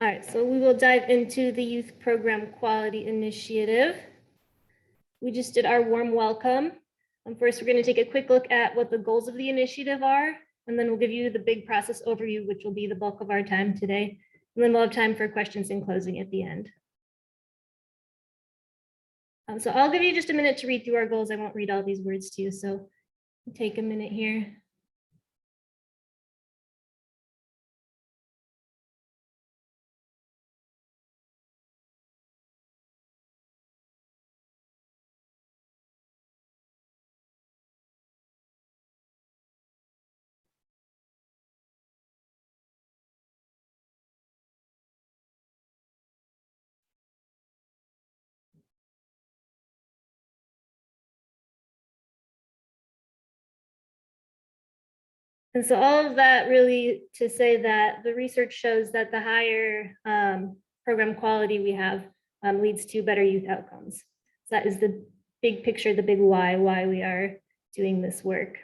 All right, so we will dive into the Youth Program Quality Initiative. We just did our warm welcome. First, we're going to take a quick look at what the goals of the initiative are, and then we'll give you the big process overview, which will be the bulk of our time today. And then we'll have time for questions and closing at the end. So I'll give you just a minute to read through our goals. I won't read all these words to you, so take a minute here. And so all of that really to say that the research shows that the higher program quality we have leads to better youth outcomes. So that is the big picture, the big why we are doing this work.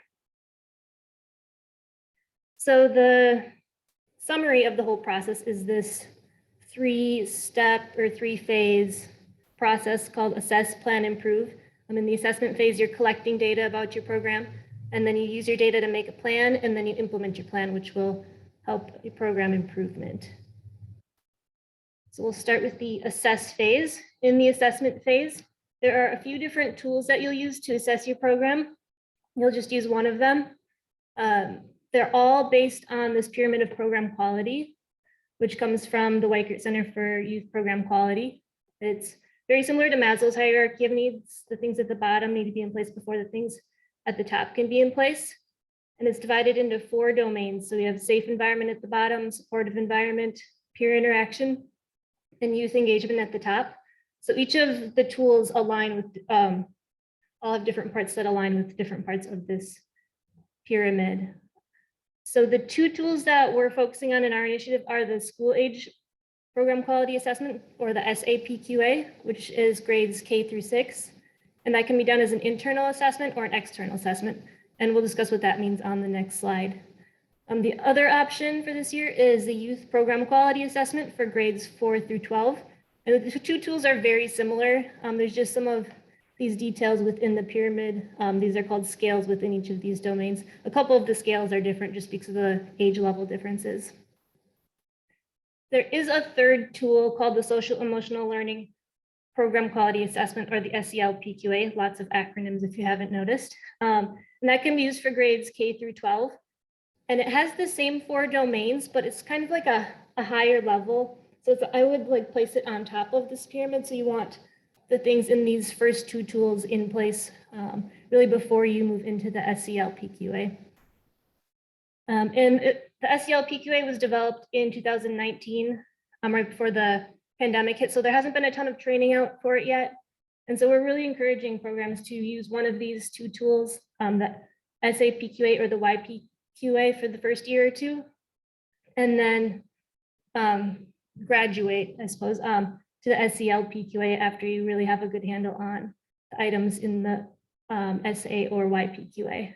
So the summary of the whole process is this 3-step or 3-phase process called assess, plan, improve. In the assessment phase, you're collecting data about your program, and then you use your data to make a plan, and then you implement your plan, which will help your program improvement. So we'll start with the assess phase. In the assessment phase, there are a few different tools that you'll use to assess your program. You'll just use one of them. They're all based on this pyramid of program quality, which comes from the Weichert Center for Youth Program Quality. It's very similar to Maslow's hierarchy of needs. The things at the bottom need to be in place before the things at the top can be in place. And it's divided into 4 domains. So we have safe environment at the bottom, supportive environment, peer interaction, and youth engagement at the top. So each of the tools align with, all have different parts that align with different parts of this pyramid. So the 2 tools that we're focusing on in our initiative are the school age program quality assessment, or the SAPQA, which is grades K through 6. And that can be done as an internal assessment or an external assessment. And we'll discuss what that means on the next slide. The other option for this year is the youth program quality assessment for grades 4 through 12. And the 2 tools are very similar. There's just some of these details within the pyramid. These are called scales within each of these domains. A couple of the scales are different just because of the age level differences. There is a third tool called the social emotional learning program quality assessment, or the SEL-PQA, lots of acronyms if you haven't noticed. And that can be used for grades K through 12. And it has the same 4 domains, but it's kind of like a higher level. So I would like place it on top of this pyramid. So you want the things in these first 2 tools in place really before you move into the SEL-PQA. The SEL-PQA was developed in 2019, right before the pandemic hit. So there hasn't been a ton of training out for it yet. And so we're really encouraging programs to use one of these 2 tools, the SAPQA or the YPQA for the first year or 2, and then graduate, I suppose, to the SEL-PQA after you really have a good handle on the items in the SA or YPQA.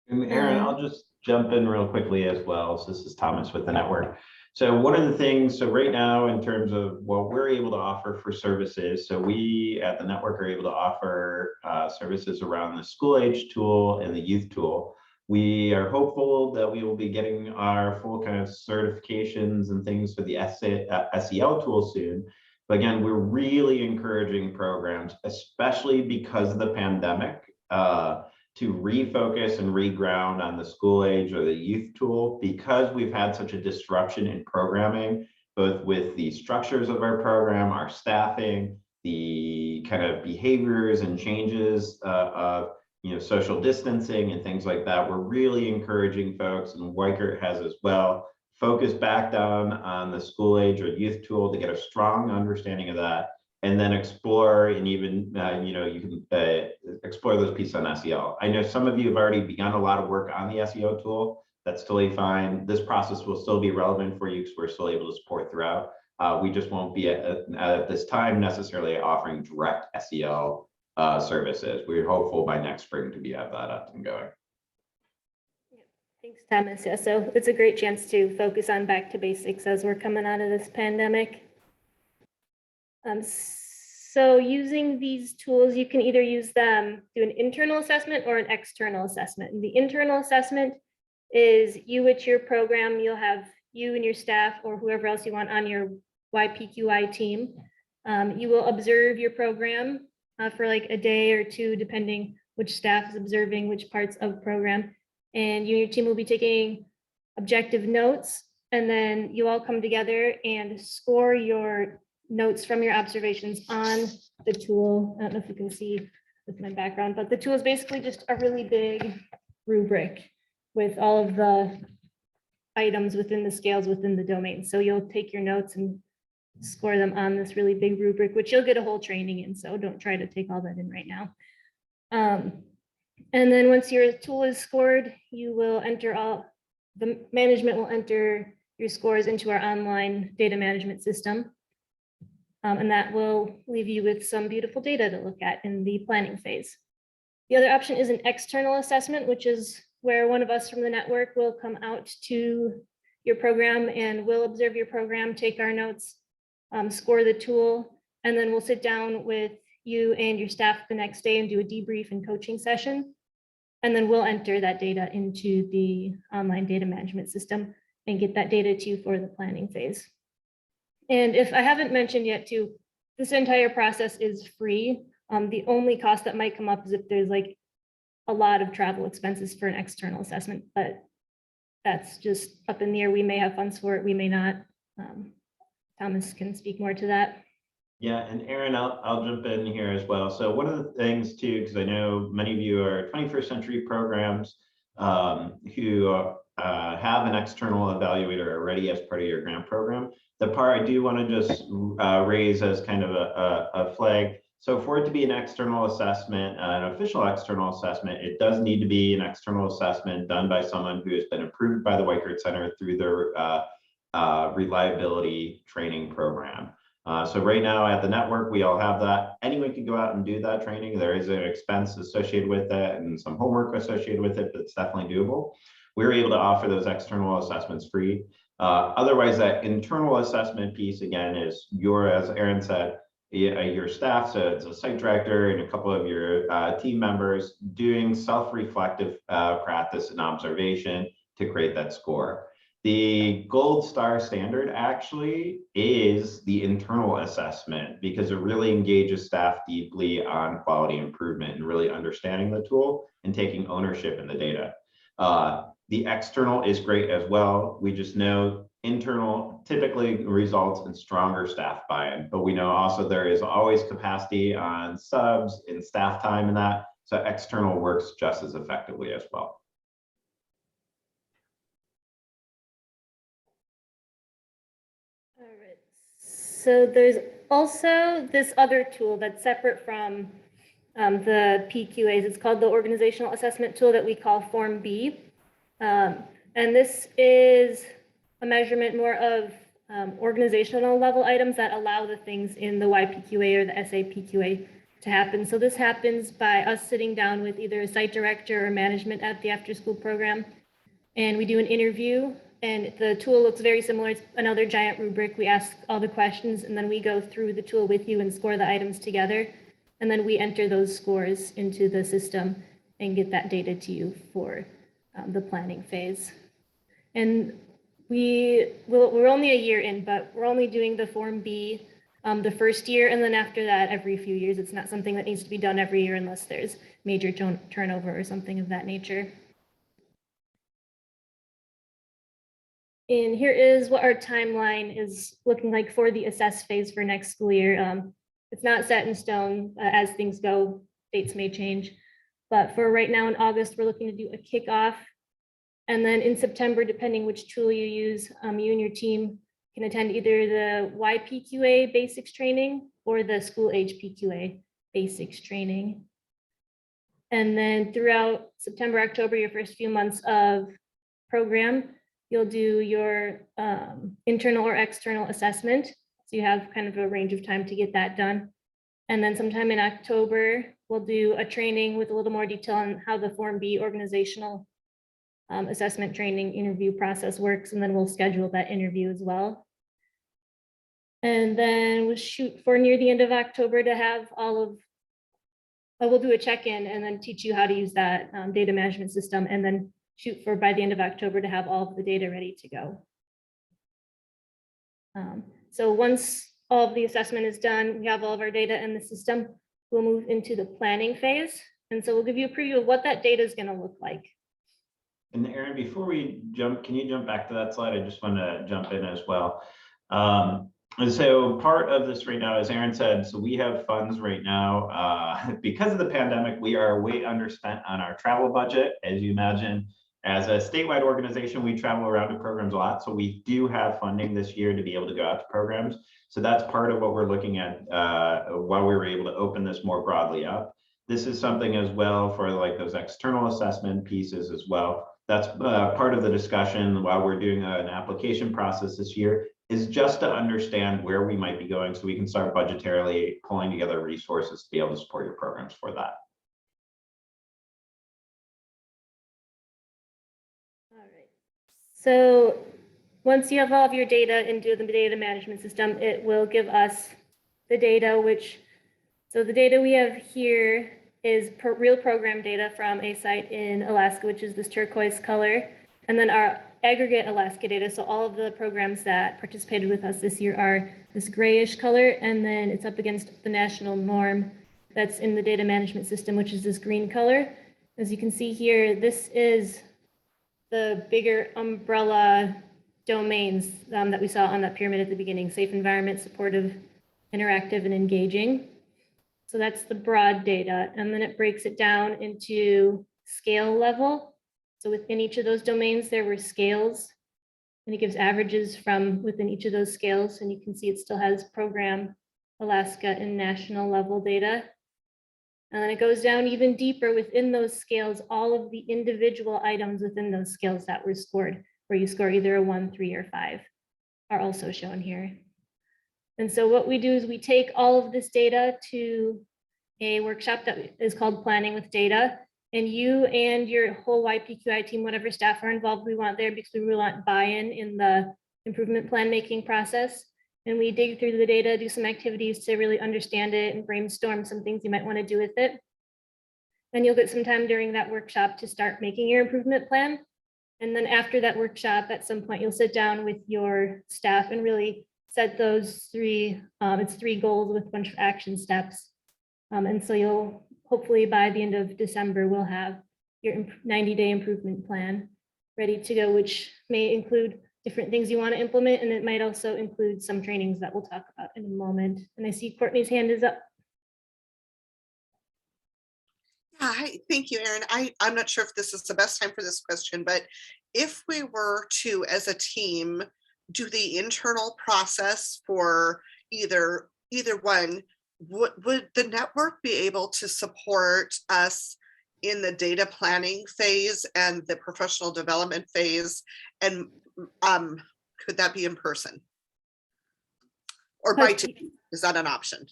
And Aaron, I'll just jump in real quickly as well. So this is Thomas with the network. So one of the things, so right now in terms of what we're able to offer for services, so we at the network are able to offer services around the school age tool and the youth tool. We are hopeful that we will be getting our full kind of certifications and things for the SEL tool soon. But again, we're really encouraging programs, especially because of the pandemic, to refocus and reground on the school age or the youth tool, because we've had such a disruption in programming, both with the structures of our program, our staffing, the kind of behaviors and changes of social distancing and things like that. We're really encouraging folks, and Weichert has as well, focus back down on the school age or youth tool to get a strong understanding of that, and then explore, and even you can explore those pieces on SEL. I know some of you have already begun a lot of work on the SEO tool. That's totally fine. This process will still be relevant for you because we're still able to support throughout. We just won't be at this time necessarily offering direct SEL services. We're hopeful by next spring to have that up and going. Thanks, Thomas. Yeah, so it's a great chance to focus on back to basics as we're coming out of this pandemic. So using these tools, you can either use them to an internal assessment or an external assessment. And the internal assessment is you with your program, you'll have you and your staff or whoever else you want on your YPQI team. You will observe your program for like a day or two, depending which staff is observing which parts of program. And you and your team will be taking objective notes, and then you all come together and score your notes from your observations on the tool. I don't know if you can see with my background, but the tool is basically just a really big rubric with all of the items within the scales within the domain. So you'll take your notes and score them on this really big rubric, which you'll get a whole training in. So don't try to take all that in right now. And then once your tool is scored, you will enter the management will enter your scores into our online data management system. And that will leave you with some beautiful data to look at in the planning phase. The other option is an external assessment, which is where one of us from the network will come out to your program and we'll observe your program, take our notes, score the tool, and then we'll sit down with you and your staff the next day and do a debrief and coaching session. And then we'll enter that data into the online data management system and get that data to you for the planning phase. And if I haven't mentioned yet too, this entire process is free. The only cost that might come up is if there's like a lot of travel expenses for an external assessment, but that's just up in the air. We may have funds for it, we may not. Thomas can speak more to that. Yeah, and Aaron, I'll jump in here as well. So one of the things too, because I know many of you are 21st century programs who have an external evaluator already as part of your grant program. The part I do want to just raise as kind of a flag. So for it to be an external assessment, an official external assessment, it does need to be an external assessment done by someone who has been approved by the Weichert Center through their reliability training program. So right now at the network, we all have that. Anyone can go out and do that training. There is an expense associated with that and some homework associated with it, but it's definitely doable. We're able to offer those external assessments free. Otherwise, that internal assessment piece, again, is as Aaron said, your staff, so it's a site director and a couple of your team members doing self-reflective practice and observation to create that score. The gold star standard actually is the internal assessment because it really engages staff deeply on quality improvement and really understanding the tool and taking ownership in the data. The external is great as well. We just know internal typically results in stronger staff buy-in, but we know also there is always capacity on subs and staff time in that. So external works just as effectively as well. All right. So there's also this other tool that's separate from the PQAs. It's called the organizational assessment tool that we call Form B. And this is a measurement more of organizational level items that allow the things in the YPQA or the SAPQA to happen. So this happens by us sitting down with either a site director or management at the after school program. And we do an interview, and the tool looks very similar. It's another giant rubric. We ask all the questions, and then we go through the tool with you and score the items together. And then we enter those scores into the system and get that data to you for the planning phase. And we're only a year in, but we're only doing the Form B the first year, and then after that, every few years. It's not something that needs to be done every year unless there's major turnover or something of that nature. And here is what our timeline is looking like for the assess phase for next school year. It's not set in stone. As things go, dates may change. But for right now in August, we're looking to do a kickoff. And then in September, depending which tool you use, you and your team can attend either the YPQA basics training or the school age PQA basics training. And then throughout September, October, your first few months of program, you'll do your internal or external assessment. So you have kind of a range of time to get that done. And then sometime in October, we'll do a training with a little more detail on how the Form B organizational assessment training interview process works, and then we'll schedule that interview as well. And then we'll shoot for near the end of October to have all of, we'll do a check-in and then teach you how to use that data management system, and then shoot for by the end of October to have all of the data ready to go. So once all of the assessment is done, we have all of our data in the system, we'll move into the planning phase. And so we'll give you a preview of what that data is going to look like. And Erin, before we jump, can you jump back to that slide? I just want to jump in as well. And so part of this right now, as Erin said, so we have funds right now. Because of the pandemic, we are way underspent on our travel budget. As you imagine, as a statewide organization, we travel around to programs a lot. So we do have funding this year to be able to go out to programs. So that's part of what we're looking at while we were able to open this more broadly up. This is something as well for like those external assessment pieces as well. That's part of the discussion while we're doing an application process this year, is just to understand where we might be going so we can start budgetarily pulling together resources to be able to support your programs for that. All right. So once you have all of your data into the data management system, it will give us the data, so the data we have here is real program data from a site in Alaska, which is this turquoise color. And then our aggregate Alaska data, so all of the programs that participated with us this year are this grayish color, and then it's up against the national norm that's in the data management system, which is this green color. As you can see here, this is the bigger umbrella domains that we saw on that pyramid at the beginning: safe environment, supportive, interactive, and engaging. So that's the broad data, and then it breaks it down into scale level. So within each of those domains, there were scales, and it gives averages from within each of those scales. And you can see it still has program, Alaska, and national level data. And then it goes down even deeper within those scales. All of the individual items within those scales that were scored, where you score either a 1, 3, or 5, are also shown here. And so what we do is we take all of this data to a workshop that is called Planning with Data. And you and your whole YPQI team, whatever staff are involved, we want there because we want buy-in in the improvement plan making process. And we dig through the data, do some activities to really understand it and brainstorm some things you might want to do with it. Then you'll get some time during that workshop to start making your improvement plan. And then after that workshop, at some point, you'll sit down with your staff and really set those it's 3 goals with a bunch of action steps. And so you'll hopefully by the end of December, we'll have your 90-day improvement plan ready to go, which may include different things you want to implement. And it might also include some trainings that we'll talk about in a moment. And I see Courtney's hand is up. Yeah, hi, thank you, Erin. I'm not sure if this is the best time for this question, but if we were to, as a team, do the internal process for either one, would the network be able to support us in the data planning phase and the professional development phase? And could that be in person? Or by team? Is that an option?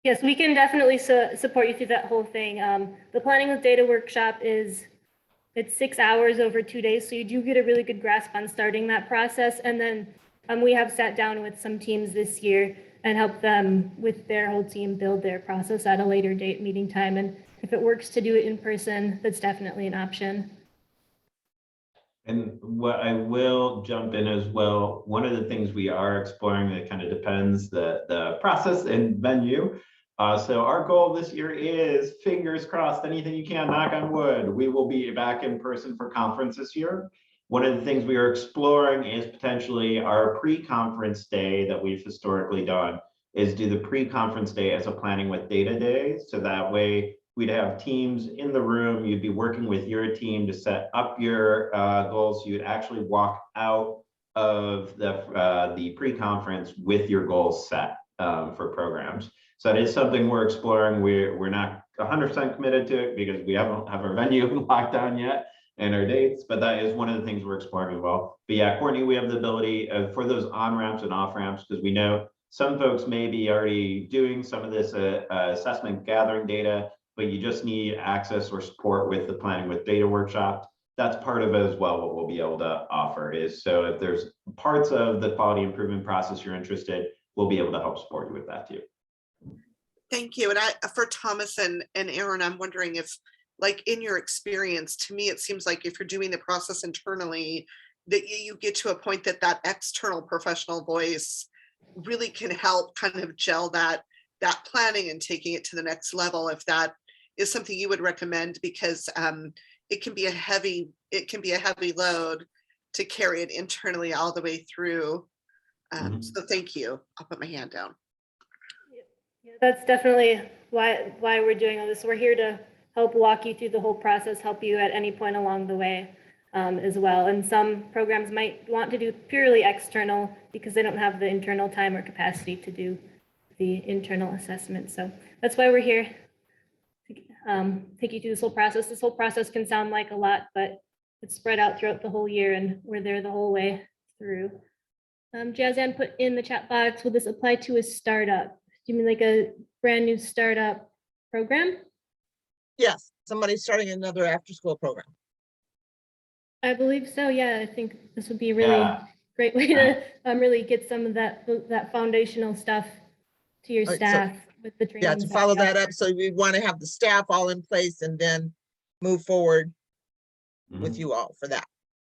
Yes, we can definitely support you through that whole thing. The Planning with Data workshop it's 6 hours over 2 days. So you do get a really good grasp on starting that process. And then we have sat down with some teams this year and helped them with their whole team build their process at a later date meeting time. And if it works to do it in person, that's definitely an option. And what I will jump in as well, one of the things we are exploring that kind of depends the process and venue. So our goal this year is, fingers crossed, anything you can, knock on wood, we will be back in person for conference this year. One of the things we are exploring is potentially our pre-conference day that we've historically done is do the pre-conference day as a Planning with Data day. So that way we'd have teams in the room, you'd be working with your team to set up your goals. You'd actually walk out of the pre-conference with your goals set for programs. So that is something we're exploring. We're not 100% committed to it because we haven't have our venue locked down yet and our dates, but that is one of the things we're exploring as well. But yeah, Courtney, we have the ability for those on-ramps and off-ramps, because we know some folks may be already doing some of this assessment gathering data, but you just need access or support with the Planning with Data workshop. that's part of it as well. What we'll be able to offer is, so if there's parts of the quality improvement process you're interested, we'll be able to help support you with that too. Thank you. And for Thomas and Aaron, I'm wondering if, like, in your experience, to me, it seems like if you're doing the process internally, that you get to a point that that external professional voice really can help kind of gel that planning and taking it to the next level, if that is something you would recommend, because it can be a heavy load to carry it internally all the way through. So thank you. I'll put my hand down. Yeah, that's definitely why we're doing all this. We're here to help walk you through the whole process, help you at any point along the way as well. And some programs might want to do purely external because they don't have the internal time or capacity to do the internal assessment. So that's why we're here to take you through this whole process. This whole process can sound like a lot, but it's spread out throughout the whole year and we're there the whole way through. Jazanne put in the chat box, will this apply to a startup? Do you mean like a brand new startup program? Yes, somebody starting another after-school program. I believe so. Yeah, I think this would be a really great way to really get some of that foundational stuff to your All right, so- staff with the training. Yeah, to follow that up. So we want to have the staff all in place and then move forward with you all for that.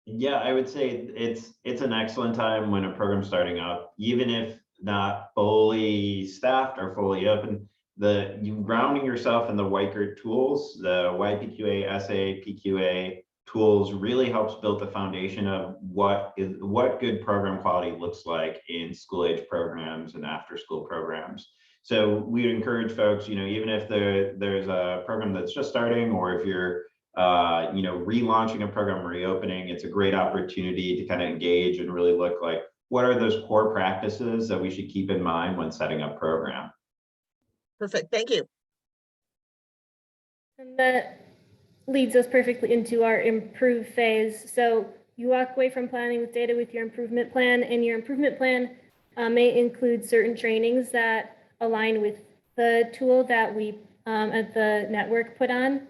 Yeah, I would say it's an excellent time when a program's starting up, even if not fully staffed or fully open. You grounding yourself in the Weichert tools, the YPQA, SA, PQA tools really helps build the foundation of what good program quality looks like in school age programs and after school programs. So we encourage folks, even if there's a program that's just starting, or if you're relaunching a program, reopening, it's a great opportunity to kind of engage and really look like, what are those core practices that we should keep in mind when setting up program? Perfect, thank you. And that leads us perfectly into our improve phase. So you walk away from planning with data with your improvement plan, and your improvement plan may include certain trainings that align with the tool that we at the network put on.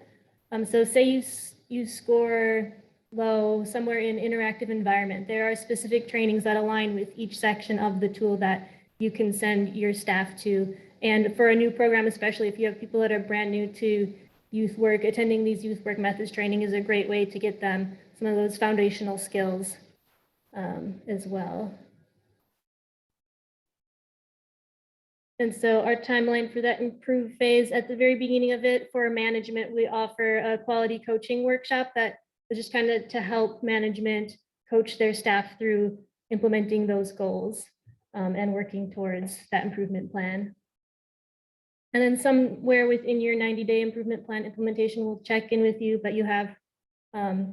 So say you score low somewhere in interactive environment, there are specific trainings that align with each section of the tool that you can send your staff to. And for a new program, especially if you have people that are brand new to youth work, attending these youth work methods training is a great way to get them some of those foundational skills as well. And so our timeline for that improve phase, at the very beginning of it, for management, we offer a quality coaching workshop that is just kind of to help management coach their staff through implementing those goals and working towards that improvement plan. And then somewhere within your 90-day improvement plan implementation, we'll check in with you, but you have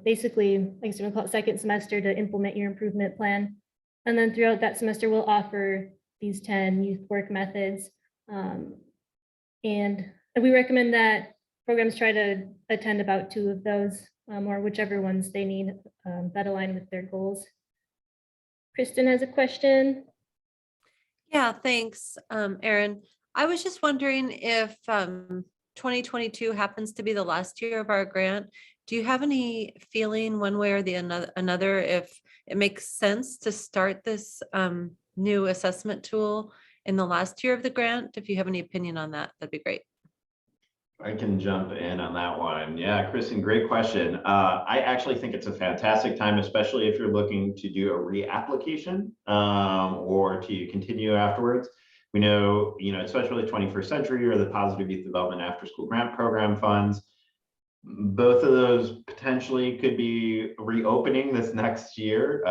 basically, I guess we'll call it second semester to implement your improvement plan. And then throughout that semester, we'll offer these 10 youth work methods. And we recommend that programs try to attend about 2 of those or whichever ones they need that align with their goals. Kristen has a question. Yeah, thanks, Erin. I was just wondering if 2022 happens to be the last year of our grant. Do you have any feeling one way or the another if it makes sense to start this new assessment tool in the last year of the grant? If you have any opinion on that, that'd be great. I can jump in on that one. Yeah, Kristen, great question. I actually think it's a fantastic time, especially if you're looking to do a reapplication or to continue afterwards. We know, especially the 21st Century or the Positive Youth Development After School Grant Program funds, both of those potentially could be reopening this next year.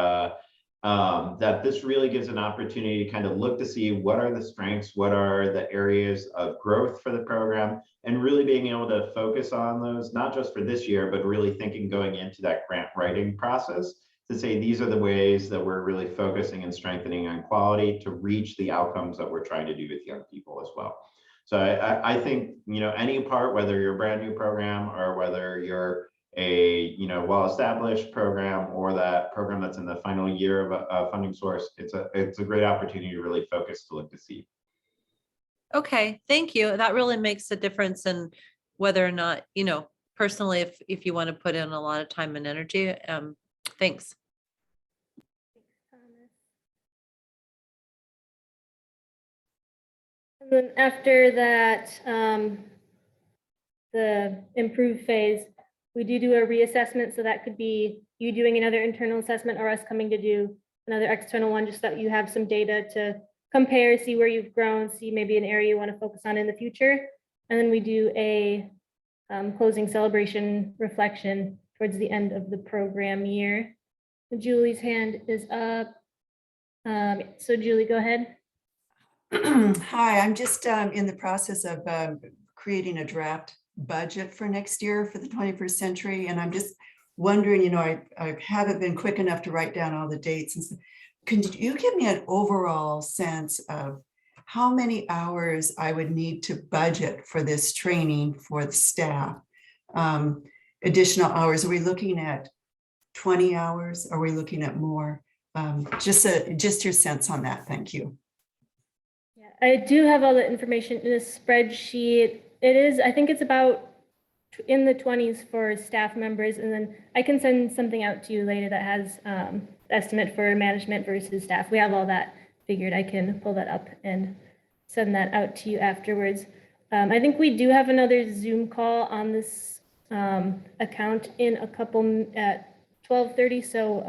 That this really gives an opportunity to kind of look to see what are the strengths, what are the areas of growth for the program, and really being able to focus on those, not just for this year, but really thinking going into that grant writing process to say, these are the ways that we're really focusing and strengthening on quality to reach the outcomes that we're trying to do with young people as well. So I think, any part, whether you're a brand new program or whether you're a well-established program or that program that's in the final year of a funding source, it's a great opportunity to really focus to look to see. Okay, thank you. That really makes a difference in whether or not, personally, if you want to put in a lot of time and energy. Thanks. And then after that, the improve phase, we do a reassessment. So that could be you doing another internal assessment or us coming to do another external one, just that you have some data to compare, see where you've grown, see maybe an area you want to focus on in the future. And then we do a closing celebration reflection towards the end of the program year. Julie's hand is up. So Julie, go ahead. Hi, I'm just in the process of creating a draft budget for next year for the 21st century. And I'm just wondering, you know, I haven't been quick enough to write down all the dates. And so, can you give me an overall sense of how many hours I would need to budget for this training for the staff? Additional hours, are we looking at 20 hours? Are we looking at more? Just your sense on that. Thank you. Yeah, I do have all the information in a spreadsheet. It is, I think it's about in the 20s for staff members, and then I can send something out to you later that has estimate for management versus staff. We have all that figured. I can pull that up and send that out to you afterwards. I think we do have another Zoom call on this account in a couple at 12:30. So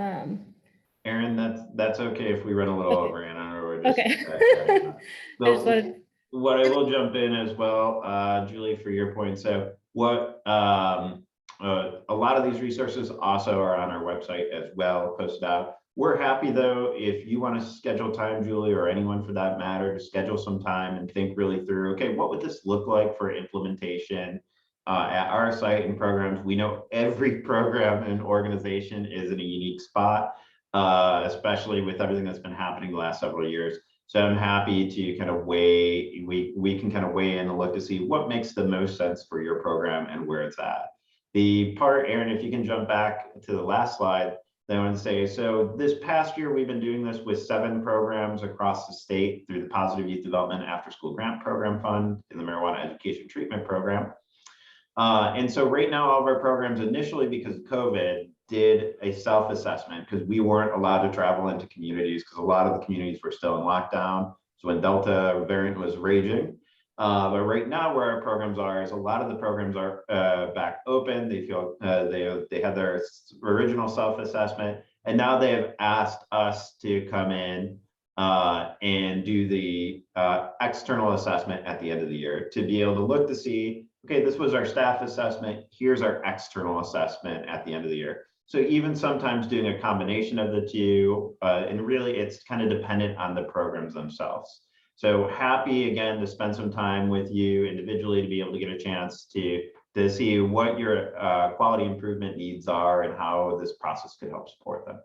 Aaron, that's okay if we run a little Okay. over, Anna, or we're just. okay. I just So wanted, what I will jump in as well, Julie, for your point. So what a lot of these resources also are on our website as well, posted out. We're happy though, if you want to schedule time, Julie, or anyone for that matter, to schedule some time and think really through, okay, what would this look like for implementation at our site and programs? We know every program and organization is in a unique spot, especially with everything that's been happening the last several years. So I'm happy to kind of weigh, we can kind of weigh in and look to see what makes the most sense for your program and where it's at. The part, Aaron, if you can jump back to the last slide, then I want to say, so this past year, we've been doing this with 7 programs across the state through the Positive Youth Development After School Grant Program Fund and the Marijuana Education Treatment Program. And so right now, all of our programs initially, because of COVID, did a self-assessment because we weren't allowed to travel into communities because a lot of the communities were still in lockdown. So when Delta variant was raging. But right now where our programs are is a lot of the programs are back open. They feel they had their original self-assessment, and now they have asked us to come in and do the external assessment at the end of the year to be able to look to see, okay, this was our staff assessment, here's our external assessment at the end of the year. So even sometimes doing a combination of the two, and really it's kind of dependent on the programs themselves. So happy again to spend some time with you individually to be able to get a chance to see what your quality improvement needs are and how this process could help support them.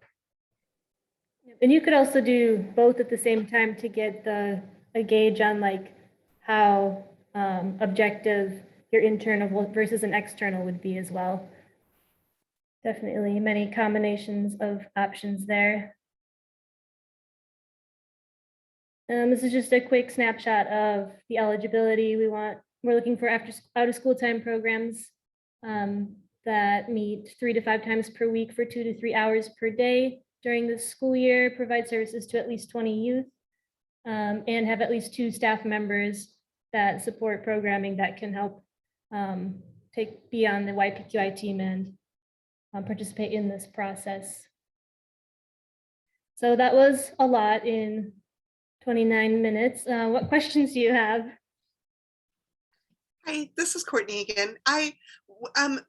and you could also do both at the same time to get a gauge on like how objective your internal versus an external would be as well. Definitely many combinations of options there. This is just a quick snapshot of the eligibility. We're looking for out of school time programs that meet 3 to 5 times per week for 2 to 3 hours per day during the school year, provide services to at least 20 youth, and have at least 2 staff members that support programming that can help be on the YPQI team and participate in this process. So that was a lot in 29 minutes. What questions do you have? Hi, this is Courtney again.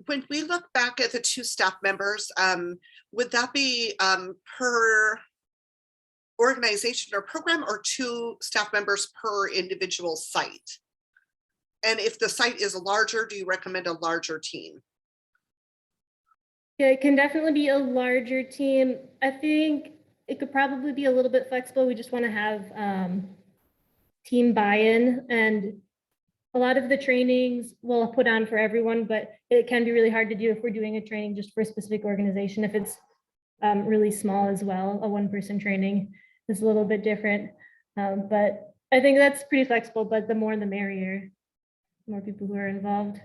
When we look back at the 2 staff members, would that be per organization or program, or 2 staff members per individual site? And if the site is larger, do you recommend a larger team? Yeah, it can definitely be a larger team. I think it could probably be a little bit flexible. We just want to have team buy-in, and a lot of the trainings we'll put on for everyone, but it can be really hard to do if we're doing a training just for a specific organization. If it's really small as well, a 1-person training is a little bit different. But I think that's pretty flexible, but the more the merrier, the more people who are involved.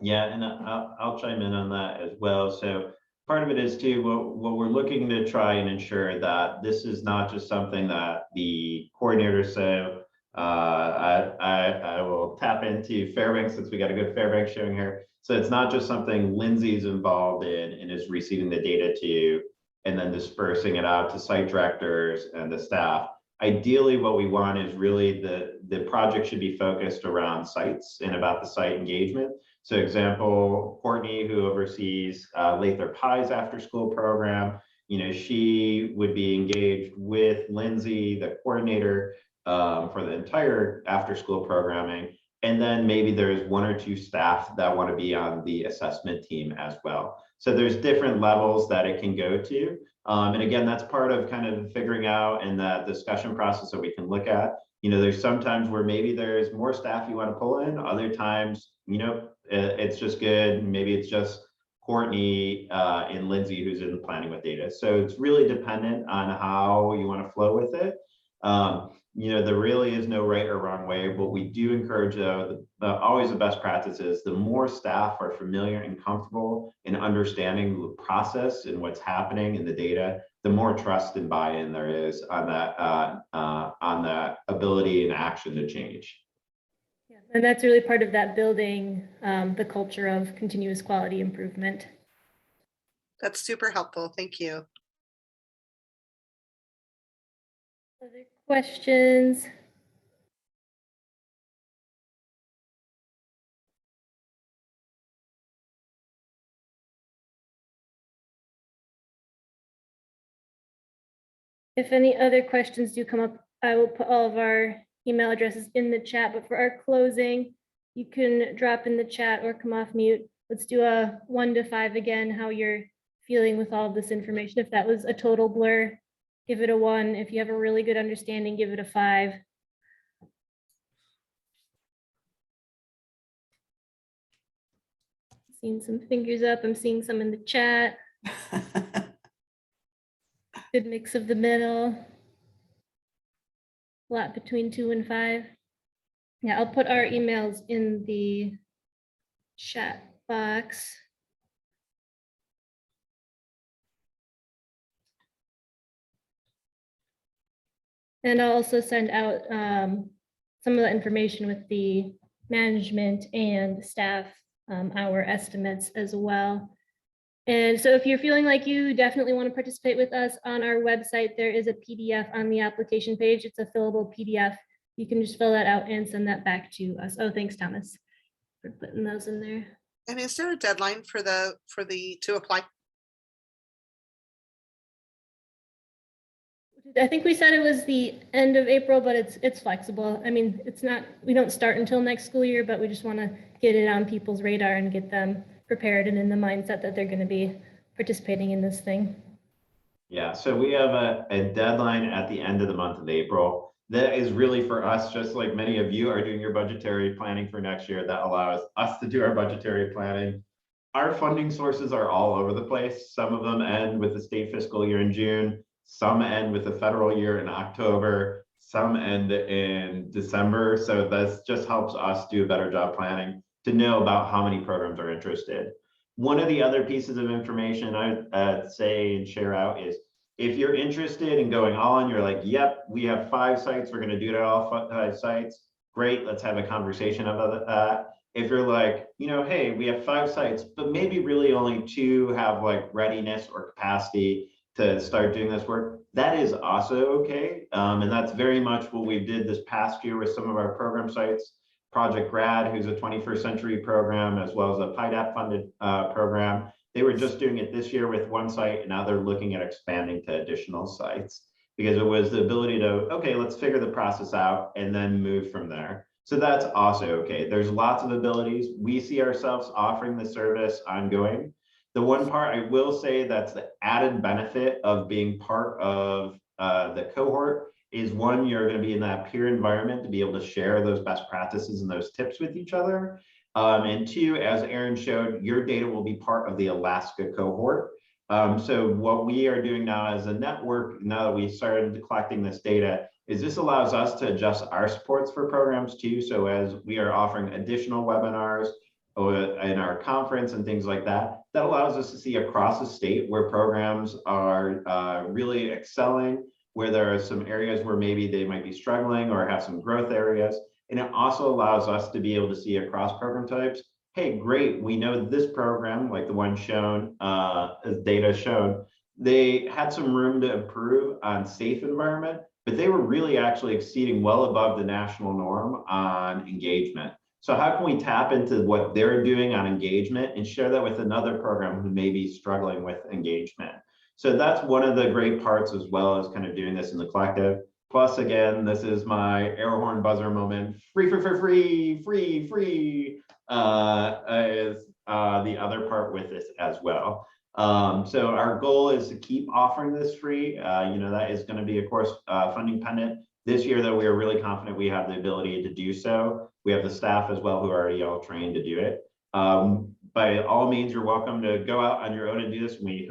Yeah, and I'll chime in on that as well. So part of it is too, what we're looking to try and ensure that this is not just something that the coordinators say. I will tap into Fairbanks since we got a good Fairbanks showing here. So it's not just something Lindsay's involved in and is receiving the data to, and then dispersing it out to site directors and the staff. Ideally, what we want is really the project should be focused around sites and about the site engagement. So example, Courtney, who oversees Lathrop High's after school program, she would be engaged with Lindsay, the coordinator for the entire after school programming. And then maybe there's one or two staff that want to be on the assessment team as well. So there's different levels that it can go to. And again, that's part of kind of figuring out in that discussion process that we can look at. There's sometimes where maybe there's more staff you want to pull in, other times, it's just good. Maybe it's just Courtney and Lindsay who's in the planning with data. So it's really dependent on how you want to flow with it. There really is no right or wrong way. What we do encourage, always the best practice is the more staff are familiar and comfortable in understanding the process and what's happening in the data, the more trust and buy-in there is on that ability and action to change. Yeah, and that's really part of that building the culture of continuous quality improvement. That's super helpful. Thank you. Other questions? If any other questions do come up, I will put all of our email addresses in the chat, but for our closing, you can drop in the chat or come off mute. Let's do a 1 to 5 again, how you're feeling with all of this information. If that was a total blur, give it a 1. If you have a really good understanding, give it a 5. Seeing some fingers up. I'm seeing some in the chat. Good mix of the middle. A lot between 2 and 5. Yeah, I'll put our emails in the chat box. And I'll also send out some of the information with the management and staff hour estimates as well. And so if you're feeling like you definitely want to participate with us on our website, there is a PDF on the application page. It's a fillable PDF. You can just fill that out and send that back to us. Oh, thanks, Thomas, for putting those in there. And is there a deadline for to apply? I think we said it was the end of April, but it's flexible. I mean, we don't start until next school year, but we just want to get it on people's radar and get them prepared and in the mindset that they're going to be participating in this thing. Yeah, so we have a deadline at the end of the month of April. That is really for us, just like many of you are doing your budgetary planning for next year, that allows us to do our budgetary planning. Our funding sources are all over the place. Some of them end with the state fiscal year in June. Some end with the federal year in October. Some end in December. So this just helps us do a better job planning to know about how many programs are interested. One of the other pieces of information I'd say and share out is if you're interested in going on, you're like, yep, we have 5 sites. We're going to do it at all 5 sites. Great. Let's have a conversation about that. If you're like, hey, we have 5 sites, but maybe really only 2 have like readiness or capacity to start doing this work, that is also okay. And that's very much what we did this past year with some of our program sites. Project Grad, who's a 21st century program, as well as a PIDAP funded program. They were just doing it this year with 1 site, and now they're looking at expanding to additional sites because it was the ability to, okay, let's figure the process out and then move from there. So that's also okay. There's lots of abilities. We see ourselves offering the service ongoing. The one part I will say that's the added benefit of being part of the cohort is 1, you're going to be in that peer environment to be able to share those best practices and those tips with each other. And 2, as Aaron showed, your data will be part of the Alaska cohort. So what we are doing now as a network, now that we started collecting this data, is this allows us to adjust our supports for programs too. So as we are offering additional webinars, in our conference and things like that. That allows us to see across the state where programs are really excelling, where there are some areas where maybe they might be struggling or have some growth areas. And it also allows us to be able to see across program types, hey, great, we know this program, like the one shown, as data shown, they had some room to improve on safe environment, but they were really actually exceeding well above the national norm on engagement. So how can we tap into what they're doing on engagement and share that with another program who may be struggling with engagement? So that's one of the great parts, as well as kind of doing this in the collective. Plus, again, this is my air horn buzzer moment. Free, free, free, free, free, free is the other part with this as well. So our goal is to keep offering this free. That is going to be, of course, funding pendant. This year, though, we are really confident we have the ability to do so. We have the staff as well who are already all trained to do it. By all means, you're welcome to go out on your own and do this. We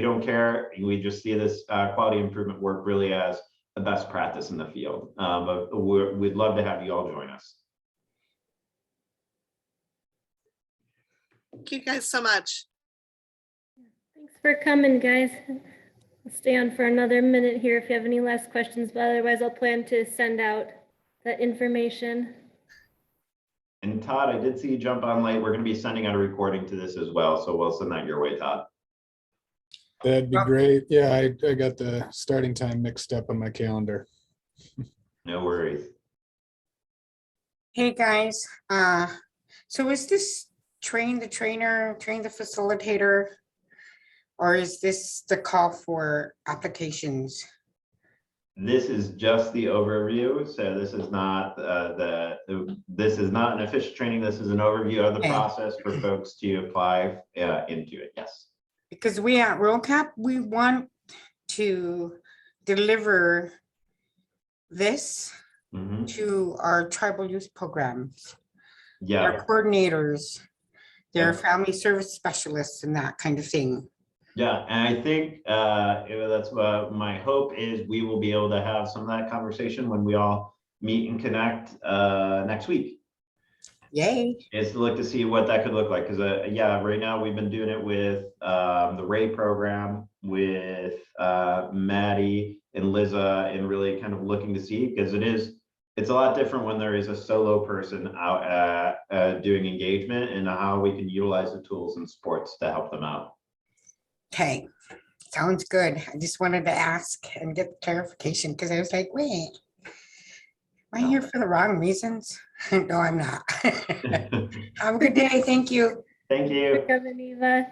don't care. We just see this quality improvement work really as the best practice in the field. But we'd love to have you all join us. Thank you guys so much. Thanks for coming, guys. I'll stay on for another minute here if you have any last questions, but otherwise I'll plan to send out that information. And Todd, I did see you jump on late. We're going to be sending out a recording to this as well, so we'll send that your way, Todd. That'd be great. Yeah, I got the starting time mixed up on my calendar. No worries. Hey guys, so is this train the trainer, train the facilitator, or is this the call for applications? This is just the overview. So this is not this is not an official training. This is an overview of the Okay. process for folks to apply into it. Yes. Because we at RollCap, we want to deliver this Mhm. to our tribal youth programs, Yeah. their coordinators, their Yeah. family service specialists and that kind of thing. Yeah, and I think that's what my hope is. We will be able to have some of that conversation when we all meet and connect next week. Yay. Is to look to see what that could look like. Because yeah, right now we've been doing it with the Ray program with Maddie and Liza, and really kind of looking to see, because it's a lot different when there is a solo person out doing engagement, and how we can utilize the tools and supports to help them out. Okay, sounds good. I just wanted to ask and get clarification because I was like, wait, am I here for the wrong reasons? No, I'm not. Have a good day. Thank you. Thank you. For coming, Eva.